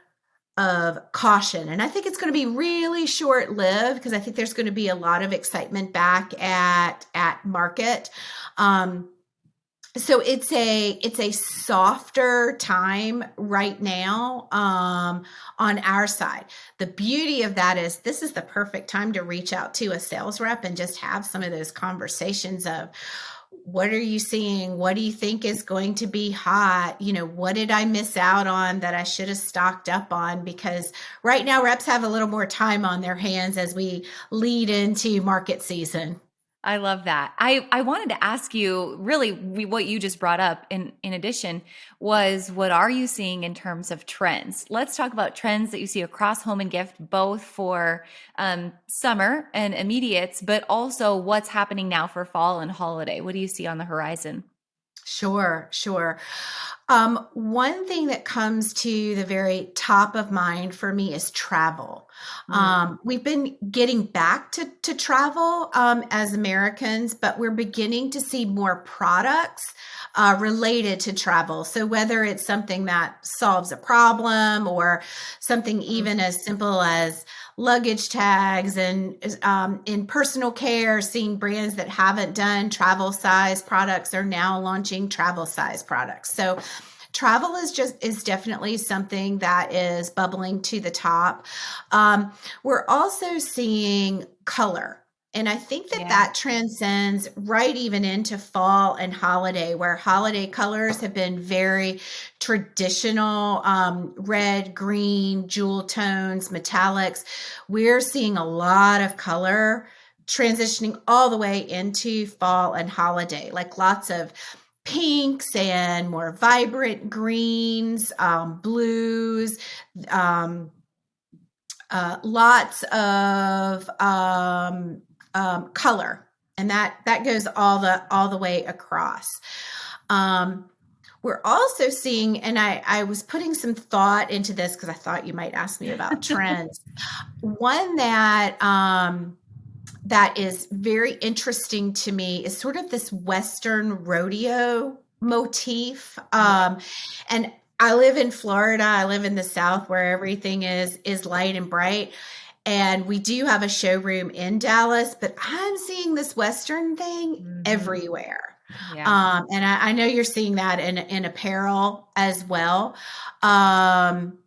caution. And I think it's going to be really short lived because I think there's going to be a lot of excitement back at market. So it's a softer time right now on our side. The beauty of that is this is the perfect time to reach out to a sales rep and just have some of those conversations of, what are you seeing? What do you think is going to be hot? What did I miss out on that I should have stocked up on? Because right now reps have a little more time on their hands as we lead into market season. I love that. I wanted to ask you really what you just brought up in addition was, what are you seeing in terms of trends? Let's talk about trends that you see across home and gift, both for summer and immediates, but also what's happening now for fall and holiday. What do you see on the horizon? Sure. One thing that comes to the very top of mind for me is travel. We've been getting back to travel as Americans, but we're beginning to see more products related to travel. So whether it's something that solves a problem or something even as simple as luggage tags, and in personal care, seeing brands that haven't done travel size products are now launching travel size products. So travel is definitely something that is bubbling to the top. We're also seeing color. And I think that transcends right even into fall and holiday, where holiday colors have been very traditional, red, green, jewel tones, metallics. We're seeing a lot of color transitioning all the way into fall and holiday, like lots of pinks and more vibrant greens, blues, lots of color, and that goes all the way across. We're also seeing, and I was putting some thought into this because I thought you might ask me about trends. One that is very interesting to me is sort of this Western rodeo motif. And I live in Florida. I live in the South where everything is light and bright. And we do have a showroom in Dallas, but I'm seeing this Western thing everywhere. Yeah. And I know you're seeing that in apparel as well. Um,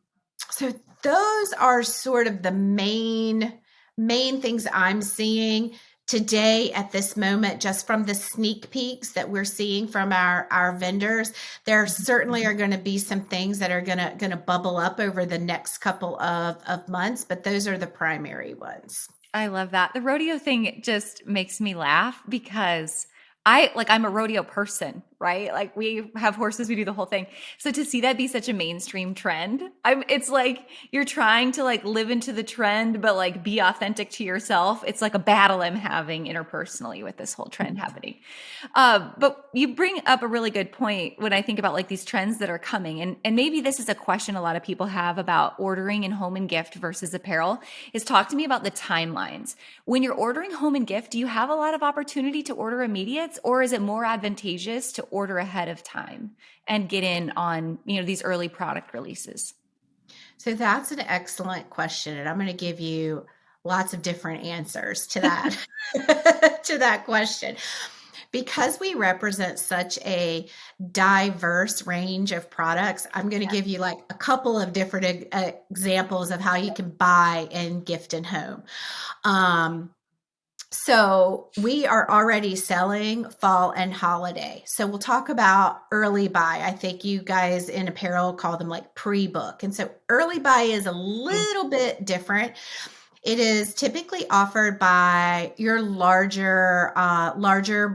so those are sort of the main things I'm seeing today at this moment, just from the sneak peeks that we're seeing from our vendors. There certainly are going to be some things that are going to bubble up over the next couple of months, but those are the primary ones. I love that. The rodeo thing just makes me laugh because I'm a rodeo person, right? Like we have horses, we do the whole thing. So to see that be such a mainstream trend, it's like you're trying to like live into the trend, but like be authentic to yourself. It's like a battle I'm having interpersonally with this whole trend happening. But you bring up a really good point when I think about like these trends that are coming. And maybe this is a question a lot of people have about ordering in home and gift versus apparel is talk to me about the timelines. When you're ordering home and gift, do you have a lot of opportunity to order immediates, or is it more advantageous to order ahead of time and get in on, these early product releases? So that's an excellent question. And I'm going to give you lots of different answers to that, to that question. Because we represent such a diverse range of products, I'm going to give you like a couple of different examples of how you can buy and gift and home. So we are already selling fall and holiday. So we'll talk about early buy. I think you guys in apparel call them like pre-book. And so early buy is a little bit different. It is typically offered by your larger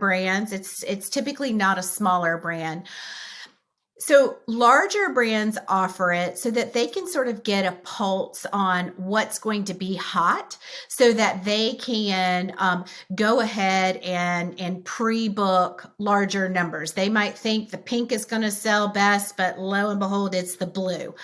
brands. It's typically not a smaller brand. So larger brands offer it so that they can sort of get a pulse on what's going to be hot so that they can go ahead and pre-book larger numbers. They might think the pink is going to sell best, but lo and behold, it's the blue.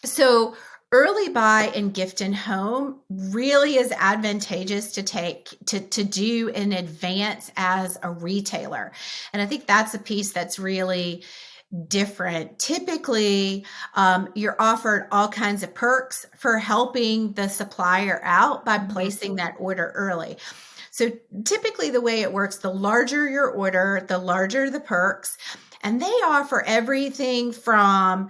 So early buy and gift and home really is advantageous to do in advance as a retailer. And I think that's a piece that's really different. Typically, you're offered all kinds of perks for helping the supplier out by placing that order early. So typically the way it works, the larger your order, the larger the perks. And they offer everything from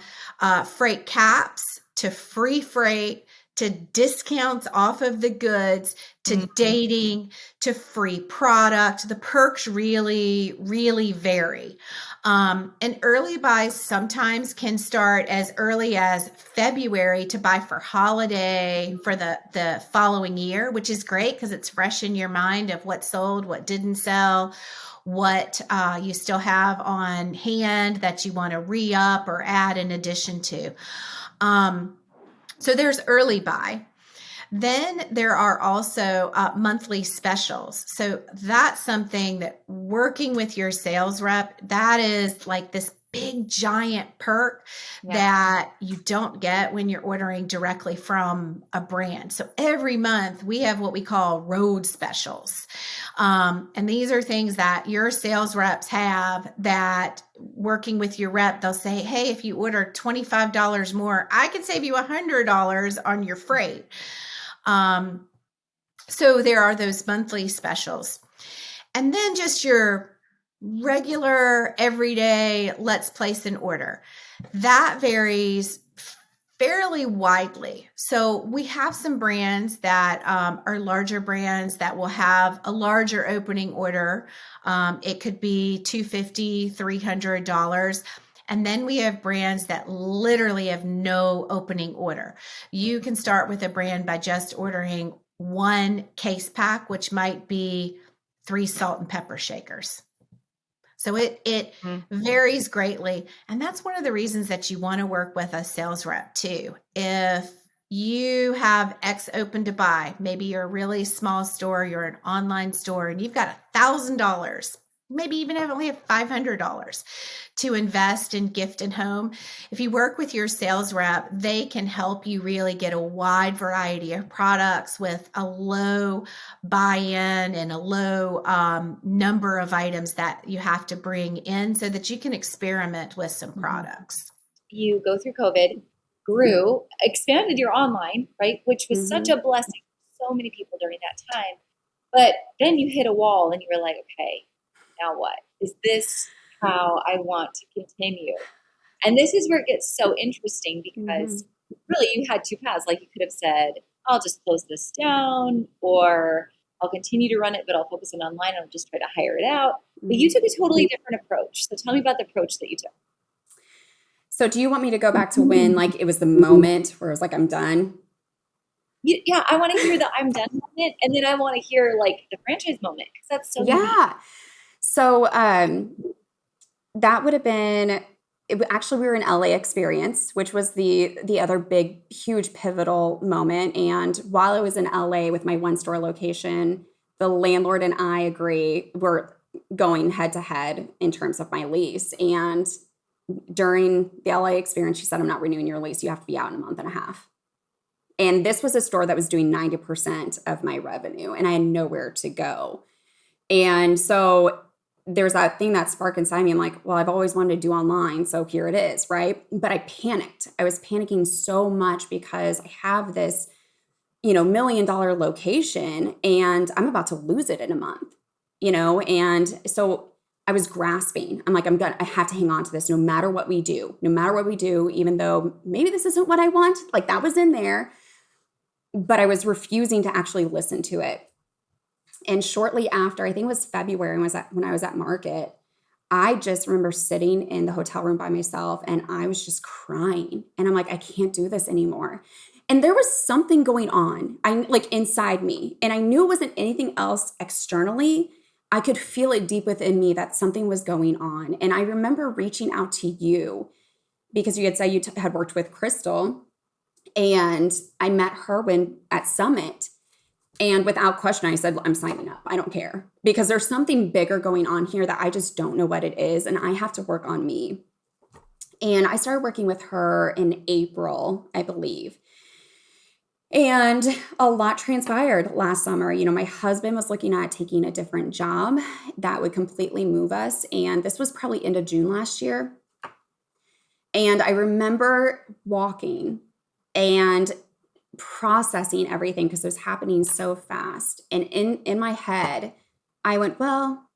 freight caps to free freight, to discounts off of the goods, to dating, to free product. The perks really, really vary. And early buys sometimes can start as early as February to buy for holiday for the following year, which is great because it's fresh in your mind of what sold, what didn't sell, what you still have on hand that you want to re-up or add in addition to. So there's early buy. Then there are also monthly specials. So that's something that working with your sales rep, that is like this big giant perk that you don't get when you're ordering directly from a brand. So every month we have what we call road specials. And these are things that your sales reps have that working with your rep, they'll say, hey, if you order $25 more, I can save you $100 on your freight. So there are those monthly specials. And then just your regular, everyday, let's place an order. That varies fairly widely. So we have some brands that are larger brands that will have a larger opening order. It could be $250, $300. And then we have brands that literally have no opening order. You can start with a brand by just ordering one case pack, which might be 3 salt and pepper shakers. So it varies greatly. And that's one of the reasons that you want to work with a sales rep too. If you have X open to buy, maybe you're a really small store, you're an online store, and you've got $1,000 maybe even only have $500 to invest in gift and home. If you work with your sales rep, they can help you really get a wide variety of products with a low buy-in and a low number of items that you have to bring in so that you can experiment with some products. You go through COVID, grew, expanded your online, right? Which was such a blessing for so many people during that time. But then you hit a wall and you were like, okay, now what? Is this how I want to continue? And this is where it gets so interesting because really you had two paths. Like you could have said, I'll just close this down, or I'll continue to run it, but I'll focus on online and I'll just try to hire it out. But you took a totally different approach. So tell me about the approach that you took. So do you want me to go back to when like it was the moment where it was like, I'm done? Yeah, I want to hear the I'm done moment, and then I want to hear like the franchise moment because that's so unique. So that would have been actually we were in LA Experience, which was the other big, huge pivotal moment. And while I was in LA with my one store location, the landlord and I agree we're going head to head in terms of my lease. And during the LA Experience, she said, I'm not renewing your lease. You have to be out in a month and a half. And this was a store that was doing 90% of my revenue, and I had nowhere to go. And so there's that thing that sparked inside me. I'm like, well, I've always wanted to do online, so here it is, right? But I panicked. I was panicking so much because I have this, $1 million location, and I'm about to lose it in a month, And so I was grasping. I'm like, I have to hang on to this no matter what we do, even though maybe this isn't what I want. Like that was in there. But I was refusing to actually listen to it. And shortly after, I think it was February when I was at Market, I just remember sitting in the hotel room by myself and I was just crying. And I'm like, I can't do this anymore. And there was something going on, inside me. And I knew it wasn't anything else externally. I could feel it deep within me that something was going on. And I remember reaching out to you because you had said you had worked with Crystal. And I met her at Summit. And without question, I said, I'm signing up. I don't care. Because there's something bigger going on here that I just don't know what it is. And I have to work on me. And I started working with her in April, I believe. And a lot transpired last summer. My husband was looking at taking a different job that would completely move us. And this was probably end of June last year. And I remember walking and processing everything because it was happening so fast. And in my head, I went, well,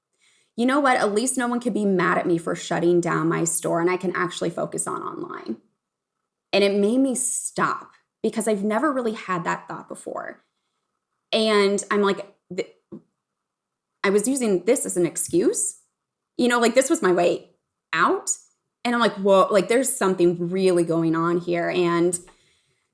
you know what? At least no one could be mad at me for shutting down my store and I can actually focus on online. And it made me stop because I've never really had that thought before. And I'm like, I was using this as an excuse, this was my way out. And I'm like, whoa, there's something really going on here. And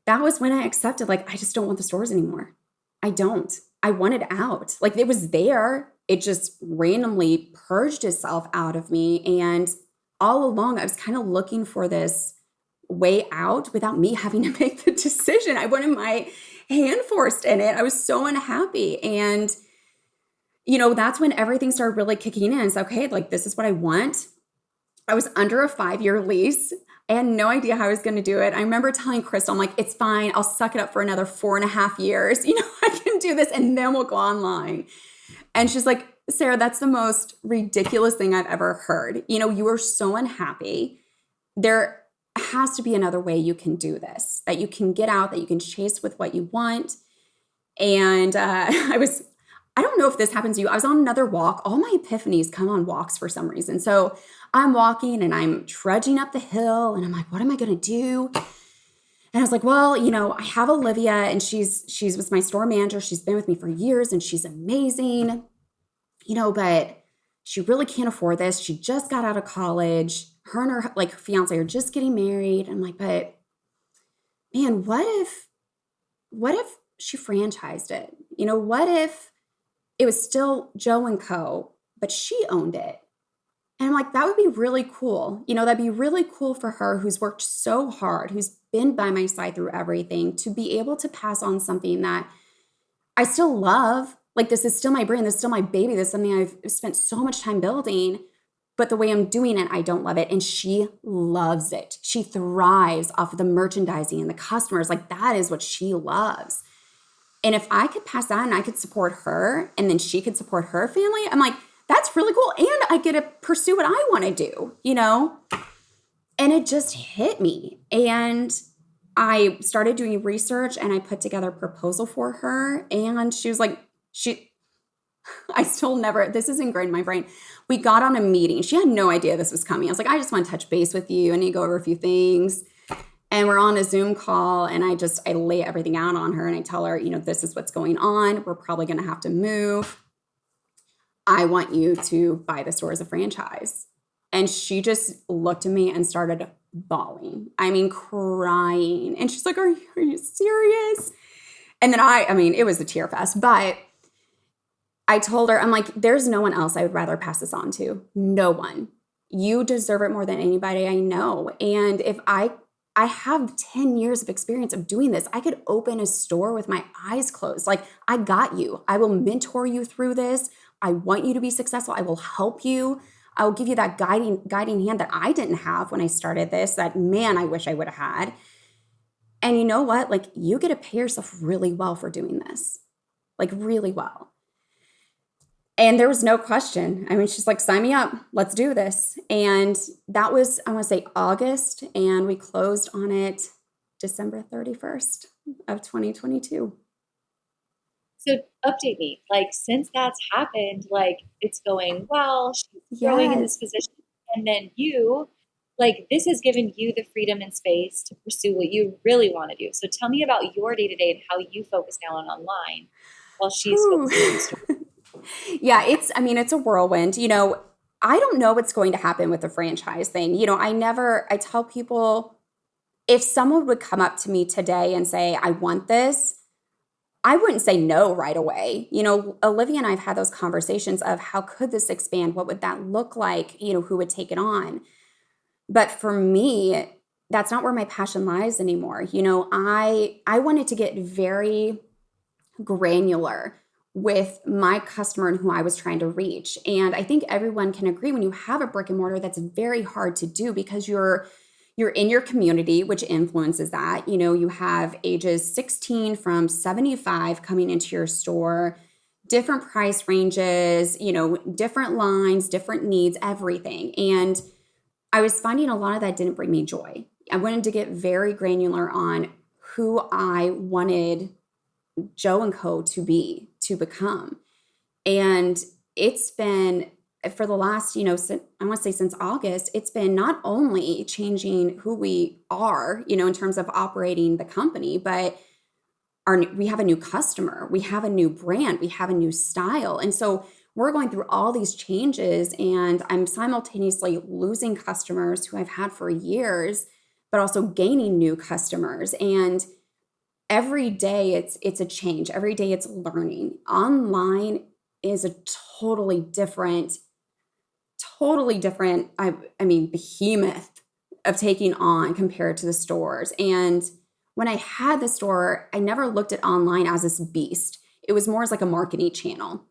that was when I accepted, I just don't want the stores anymore. I don't. I want it out. It was there. It just randomly purged itself out of me. And all along, I was kind of looking for this way out without me having to make the decision. I wanted my hand forced in it. I was so unhappy. And, that's when everything started really kicking in. It's okay, this is what I want. I was under a 5-year lease. I had no idea how I was going to do it. I remember telling Crystal, I'm like, it's fine. I'll suck it up for another 4.5 years. I can do this and then we'll go online. And she's like, Sarah, that's the most ridiculous thing I've ever heard. You are so unhappy. There has to be another way you can do this, that you can get out, that you can chase with what you want. And I don't know if this happens to you. I was on another walk. All my epiphanies come on walks for some reason. So I'm walking and I'm trudging up the hill and I'm like, what am I going to do? And I was like, well, I have Olivia and she was my store manager. She's been with me for years and she's amazing, but she really can't afford this. She just got out of college. Her and her fiance are just getting married. I'm like, but man, what if she franchised it? What if it was still Joe and Co., but she owned it? And I'm like, that would be really cool. That'd be really cool for her who's worked so hard, who's been by my side through everything, to be able to pass on something that I still love, Like, this is still my brand. This is still my baby. This is something I've spent so much time building. But the way I'm doing it, I don't love it. And she loves it. She thrives off of the merchandising and the customers. Like, that is what she loves. And if I could pass that and I could support her and then she could support her family, I'm like, that's really cool. And I get to pursue what I want to do, you know? And it just hit me. And I started doing research and I put together a proposal for her. And she was like, I still never, this is ingrained in my brain. We got on a meeting. She had no idea this was coming. I was like, I just want to touch base with you. I need to go over a few things. And we're on a Zoom call and I lay everything out on her and I tell her, you know, this is what's going on. We're probably going to have to move. I want you to buy the store as a franchise. And she just looked at me and started bawling. I mean, crying. And she's like, are you serious? And then it was a tear fest, but I told her, I'm like, there's no one else I would rather pass this on to. No one. You deserve it more than anybody I know. And if I have 10 years of experience of doing this, I could open a store with my eyes closed. Like, I got you. I will mentor you through this. I want you to be successful. I will help you. I will give you that guiding hand that I didn't have when I started this, that, man, I wish I would have had. And you know what? Like, you get to pay yourself really well for doing this. Like, really well. And there was no question. I mean, she's like, sign me up. Let's do this. And that was, I want to say, August. And we closed on it December 31st of 2022. So update me, like, since that's happened, like, it's going well, she's growing in this position. And then you, like, this has given you the freedom and space to pursue what you really want to do. So tell me about your day-to-day and how you focus now on online while she's focusing on the store. Yeah, it's a whirlwind. You know, I don't know what's going to happen with the franchise thing. You know, I tell people, if someone would come up to me today and say, I want this, I wouldn't say no right away. You know, Olivia and I have had those conversations of how could this expand? What would that look like? You know, who would take it on? But for me, that's not where my passion lies anymore. You know, I wanted to get very granular with my customer and who I was trying to reach. And I think everyone can agree when you have a brick and mortar, that's very hard to do because you're in your community, which influences that. You know, you have ages 16 from 75 coming into your store, different price ranges, you know, different lines, different needs, everything. And I was finding a lot of that didn't bring me joy. I wanted to get very granular on who I wanted Joe & Co. to become. And it's been, for the last, you know, I want to say since August, it's been not only changing who we are, you know, in terms of operating the company, but we have a new customer, we have a new brand, we have a new style. And so we're going through all these changes and I'm simultaneously losing customers who I've had for years, but also gaining new customers. And every day it's a change. Every day it's learning. Online is a totally different, behemoth of taking on compared to the stores. And when I had the store, I never looked at online as this beast. It was more as like a marketing channel.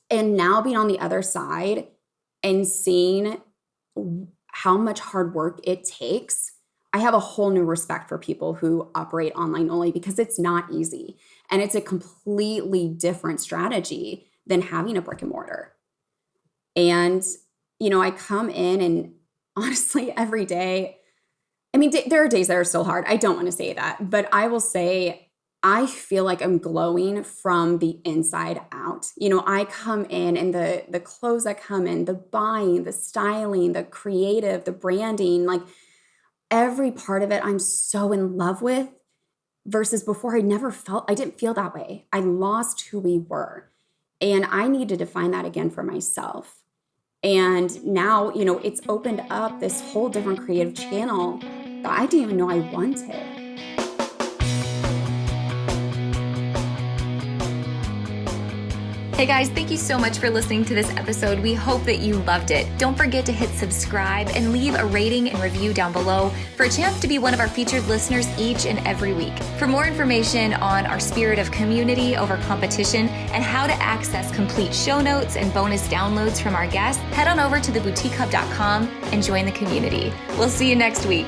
And now being on the other side and seeing how much hard work it takes, I have a whole new respect for people who operate online only because it's not easy. And it's a completely different strategy than having a brick and mortar. And, you know, I come in and honestly, every day, I mean, there are days that are still hard. I don't want to say that, but I will say I feel like I'm glowing from the inside out. You know, I come in and the clothes that come in, the buying, the styling, the creative, the branding, like every part of it I'm so in love with versus before I didn't feel that way. I lost who we were. And I need to define that again for myself. And now, you know, it's opened up this whole different creative channel that I didn't even know I wanted. Hey guys, thank you so much for listening to this episode. We hope that you loved it. Don't forget to hit subscribe and leave a rating and review down below for a chance to be one of our featured listeners each and every week. For more information on our spirit of community over competition and how to access complete show notes and bonus downloads from our guests, head on over to theboutiquehub.com and join the community. We'll see you next week.